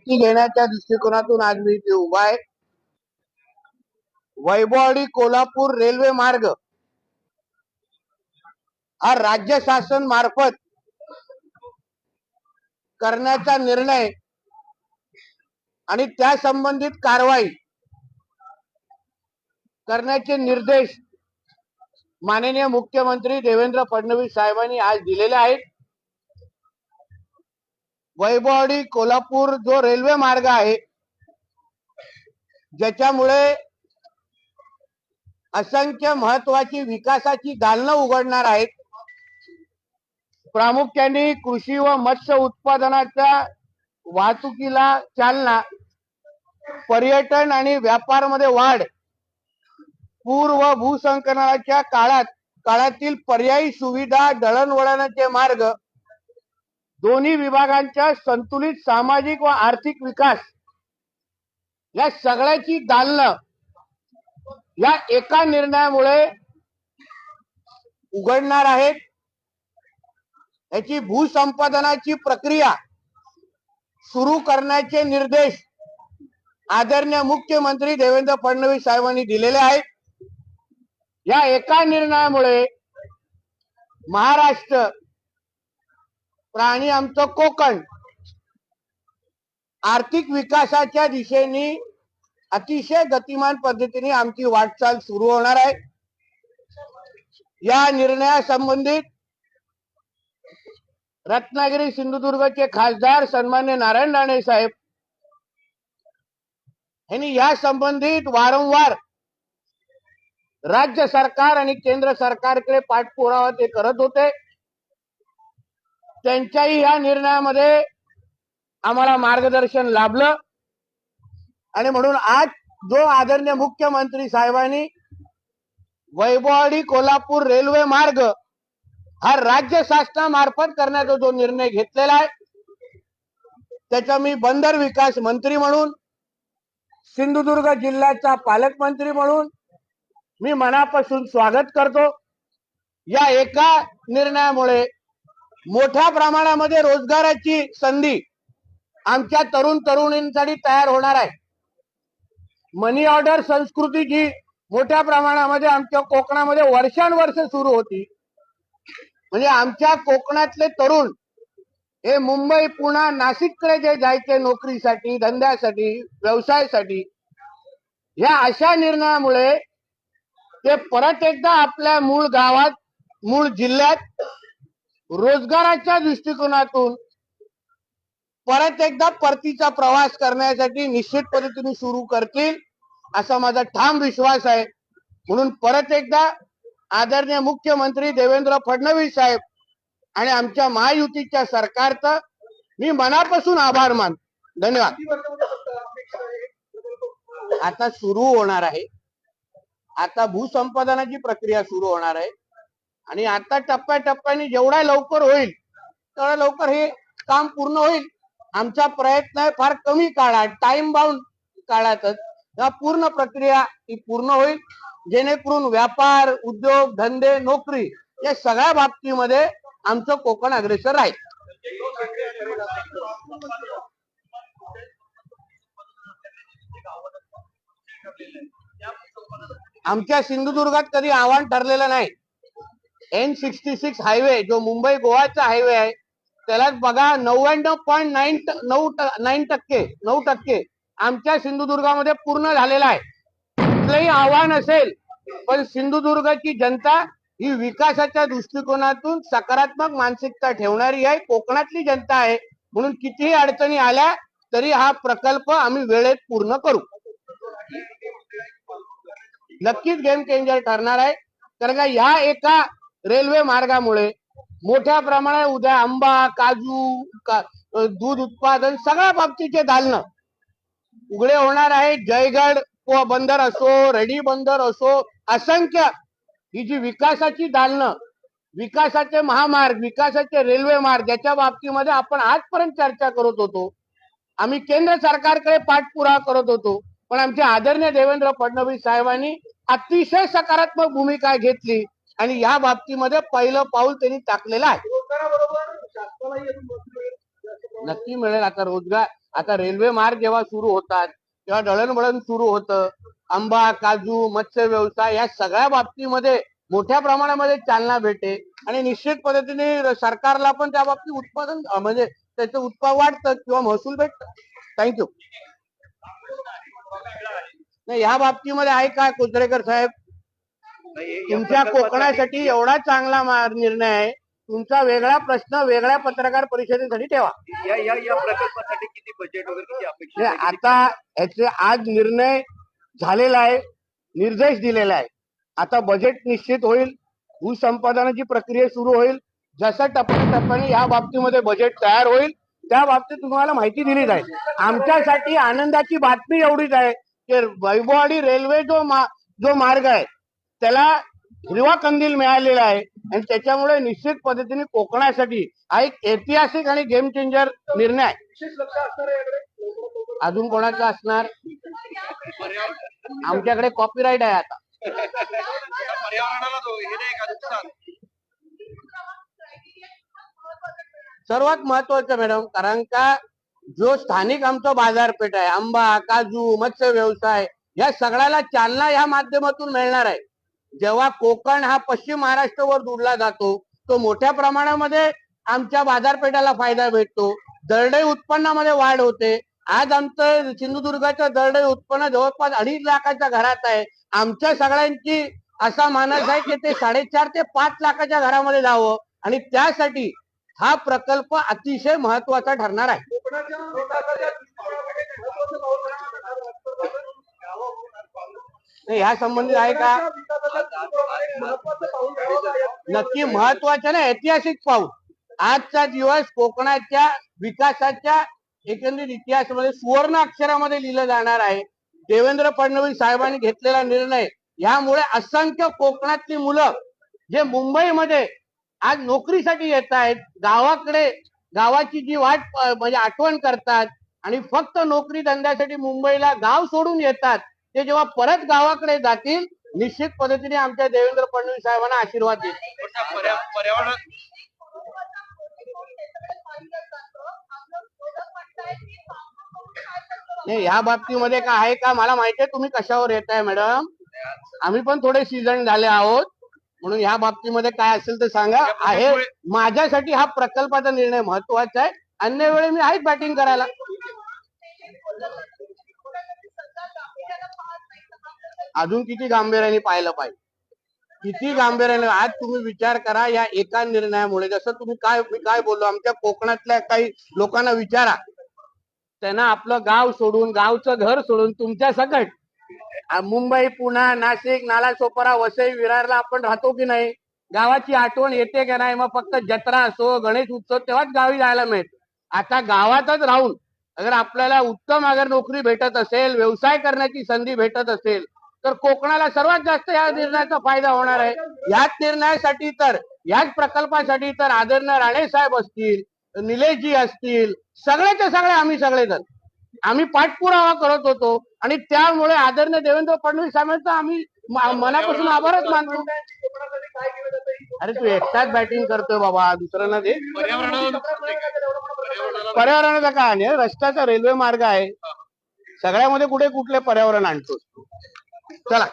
माहिती घेण्याच्या दृष्टिकोनातून आज मी इथे उभा आहे। वैभववाडी कोल्हापूर रेल्वे मार्ग हा राज्य शासन मार्फत करण्याचा निर्णय आणि त्या संबंधित कारवाई करण्याचे निर्देश माननीय मुख्यमंत्री देवेंद्र फडणवीस साहेबांनी आज दिलेले आहेत। वैभववाडी कोल्हापूर जो रेल्वे मार्ग आहे, ज्याच्यामुळे असंख्य महत्वाची विकासाची दालनं उघडणार आहेत। प्रामुख्याने कृषी व मत्स्य उत्पादनाच्या वाहतुकीला चालना, पर्यटन आणि व्यापारामध्ये वाढ, पूर व भूसंकलनाच्या काळातील पर्यायी सुविधा, दळणवळणाचे मार्ग, दोन्ही विभागांच्या संतुलित सामाजिक व आर्थिक विकास या सगळ्याची दालनं या एका निर्णयामुळे उघडणार आहेत। याची भूसंपादनाची प्रक्रिया सुरू करण्याचे निर्देश आदरणीय मुख्यमंत्री देवेंद्र फडणवीस साहेबांनी दिलेले आहेत। या एका निर्णयामुळे महाराष्ट्र आणि आमचं कोकण आर्थिक विकासाच्या दिशेने अतिशय गतिमान पद्धतीने आमची वाटचाल सुरू होणार आहे। या निर्णयासंबंधित रत्नागिरी सिंधुदुर्गचे खासदार सन्मान्य नारायण राणे साहेब यांनी या संबंधित वारंवार राज्य सरकार आणि केंद्र सरकारकडे पाठपुरावा ते करत होते। त्यांच्याही या निर्णयामध्ये आम्हाला मार्गदर्शन लाभलं आणि म्हणून आज जो आदरणीय मुख्यमंत्री साहेबांनी वैभववाडी कोल्हापूर रेल्वे मार्ग हा राज्य शासनामार्फत करण्याचा जो निर्णय घेतलेला आहे, त्याचा मी बंदर विकास मंत्री म्हणून, सिंधुदुर्ग जिल्ह्याचा पालकमंत्री म्हणून मी मनापासून स्वागत करतो। या एका निर्णयामुळे मोठ्या प्रमाणामध्ये रोजगाराची संधी आमच्या तरुण तरुणींसाठी तयार होणार आहे। मनी ऑर्डर संस्कृती जी मोठ्या प्रमाणामध्ये आमच्या कोकणामध्ये वर्षानुवर्ष सुरू होती, म्हणजे आमच्या कोकणातले तरुण हे मुंबई, पुणे, नाशिककडे जे जायचे नोकरीसाठी, धंद्यासाठी, व्यवसायासाठी, या अशा निर्णयामुळे ते परत एकदा आपल्या मूळ गावात, मूळ जिल्ह्यात रोजगाराच्या दृष्टिकोनातून परत एकदा परतीचा प्रवास करण्यासाठी निश्चित पद्धतीने सुरू करतील असा माझा ठाम विश्वास आहे। म्हणून परत एकदा आदरणीय मुख्यमंत्री देवेंद्र फडणवीस साहेब आणि आमच्या महायुतीच्या सरकारचं मी मनापासून आभार मानतो। धन्यवाद। आता सुरू होणार आहे, आता भूसंपादनाची प्रक्रिया सुरू होणार आहे आणि आता टप्प्याटप्प्याने जेवढा लवकर होईल तेवढा लवकर हे काम पूर्ण होईल। आमचा प्रयत्न आहे फार कमी काळात, टाइम बाउंड काळातच या पूर्ण प्रक्रिया ही पूर्ण होईल, जेणेकरून व्यापार, उद्योग, धंदे, नोकरी या सगळ्या बाबतीमध्ये आमचं कोकण अग्रेसर राहील। आमच्या सिंधुदुर्गात कधी आव्हान ठरलेलं नाही। N66 हायवे जो मुंबई गोवाचा हायवे आहे, त्याला बघा 99.9% आमच्या सिंधुदुर्गामध्ये पूर्ण झालेला आहे। कुठलंही आव्हान असेल पण सिंधुदुर्गाची जनता ही विकासाच्या दृष्टिकोनातून सकारात्मक मानसिकता ठेवणारी आहे, कोकणातली जनता आहे। म्हणून कितीही अडचणी आल्या तरी हा प्रकल्प आम्ही वेळेत पूर्ण करू। नक्कीच गेम चेंजर ठरणार आहे, कारण का या एका रेल्वे मार्गामुळे मोठ्या प्रमाणात उद्या आंबा, काजू, दूध उत्पादन सगळ्या बाबतीचे दालनं उघडे होणार आहे। जयगड बंदर असो, रेडी बंदर असो, असंख्य ही जी विकासाची दालनं, विकासाचे महामार्ग, विकासाचे रेल्वे मार्ग याच्या बाबतीमध्ये आपण आजपर्यंत चर्चा करत होतो, आम्ही केंद्र सरकारकडे पाठपुरावा करत होतो, पण आमचे आदरणीय देवेंद्र फडणवीस साहेबांनी अतिशय सकारात्मक भूमिका घेतली आणि या बाबतीमध्ये पहिलं पाऊल त्यांनी टाकलेलं आहे। नक्की मिळेल आता रोजगार, आता रेल्वे मार्ग जेव्हा सुरू होतात तेव्हा दळणवळण सुरू होतं. आंबा, काजू, मत्स्य व्यवसाय या सगळ्या बाबतीमध्ये मोठ्या प्रमाणामध्ये चालना भेटे आणि निश्चित पद्धतीने सरकारला पण त्या बाबतीत उत्पादन म्हणजे त्याचं उत्पादन वाढतं किंवा महसूल भेटतं. थँक्यू. नाही, या बाबतीमध्ये आहे काय कोचरेकर साहेब, तुमच्या कोकणासाठी एवढा चांगला निर्णय आहे. तुमचा वेगळा प्रश्न वेगळ्या पत्रकार परिषदेसाठी ठेवा. या प्रकल्पासाठी किती बजेट वगैरे किती अपेक्षा आहे? आता याचे आज निर्णय झालेला आहे, निर्देश दिलेला आहे. आता बजेट निश्चित होईल, भूसंपादनाची प्रक्रिया सुरू होईल. जसं टप्प्याटप्प्याने या बाबतीमध्ये बजेट तयार होईल त्या बाबतीत तुम्हाला माहिती दिली जाईल. आमच्यासाठी आनंदाची बातमी एवढीच आहे की वैभववाडी रेल्वे जो मार्ग आहे त्याला हिरवा कंदील मिळालेला आहे आणि त्याच्यामुळे निश्चित पद्धतीने कोकणासाठी हा एक ऐतिहासिक आणि गेम चेंजर निर्णय आहे. अजून कोणाचा असणार? आमच्याकडे कॉपीराईट आहे आता. पर्यावरणाला हे नाही का नुकसान? सर्वात महत्वाचं मॅडम, कारण का जो स्थानिक आमचा बाजारपेठ आहे, आंबा, काजू, मत्स्य व्यवसाय या सगळ्याला चालना या माध्यमातून मिळणार आहे. जेव्हा कोकण हा पश्चिम महाराष्ट्रावर जोडला जातो तो मोठ्या प्रमाणामध्ये आमच्या बाजारपेठाला फायदा भेटतो. दरडोई उत्पन्नामध्ये वाढ होते. आज आमचं सिंधुदुर्गाचं दरडोई उत्पन्न जवळपास 2.5 लाखाच्या घरात आहे. आमच्या सगळ्यांची असा मानस आहे की ते 4.5 ते 5 लाखाच्या घरामध्ये जावं आणि त्यासाठी हा प्रकल्प अतिशय महत्वाचा ठरणार आहे. ह्या संबंधित आहे का? नक्की महत्वाचं ना, ऐतिहासिक पाऊल. आजचा दिवस कोकणाच्या विकासाच्या एकंदरीत इतिहासामध्ये सुवर्ण अक्षरामध्ये लिहिलं जाणार आहे. देवेंद्र फडणवीस साहेबांनी घेतलेला निर्णय यामुळे असंख्य कोकणातली मुलं जे मुंबईमध्ये आज नोकरीसाठी येत आहेत, गावाकडे गावाची जी वाट म्हणजे आठवण करतात आणि फक्त नोकरी धंद्यासाठी मुंबईला गाव सोडून येतात, ते जेव्हा परत गावाकडे जातील निश्चित पद्धतीने आमच्या देवेंद्र फडणवीस साहेबांना आशीर्वाद देतील. पर्यावरण नाही, या बाबतीमध्ये काय आहे का मला माहिती आहे तुम्ही कशावर येत आहे मॅडम. आम्ही पण थोडे सीझन झाले आहोत म्हणून ह्या बाबतीमध्ये काय असेल तर सांगा. आहे माझ्यासाठी हा प्रकल्पाचा निर्णय महत्वाचा आहे. अन्य वेळी मी आहेच बॅटिंग करायला. अजून किती गांभीर्याने पाहिलं पाहिजे, किती गांभीर्याने. आज तुम्ही विचार करा या एका निर्णयामुळे, जसं तुम्ही मी काय बोललो, आमच्या कोकणातल्या काही लोकांना विचारा, त्यांना आपलं गाव सोडून गावचं घर सोडून तुमच्या सकट मुंबई, पुणे, नाशिक, नालासोपारा, वसई, विरारला आपण राहतो की नाही, गावाची आठवण येते की नाही. मग फक्त जत्रा असो, गणेश उत्सव तेव्हाच गावी जायला मिळते. आता गावातच राहून अगर आपल्याला उत्तम अगर नोकरी भेटत असेल, व्यवसाय करण्याची संधी भेटत असेल तर कोकणाला सर्वात जास्त या निर्णयाचा फायदा होणार आहे. याच निर्णयासाठी तर, याच प्रकल्पासाठी तर आदरणीय राणे साहेब असतील, निलेशजी असतील, सगळेचे सगळे आम्ही सगळेजण आम्ही पाठपुरावा करत होतो आणि त्यामुळे आदरणीय देवेंद्र फडणवीस साहेबांचा आम्ही मनापासून आभारच मानतो. अरे तू एकटाच बॅटिंग करतोय बाबा, दुसऱ्यांना दे. पर्यावरणाचा काय नाही, रस्त्याचा रेल्वे मार्ग आहे, सगळ्यामध्ये कुठे कुठले पर्यावरण आणतो. चला.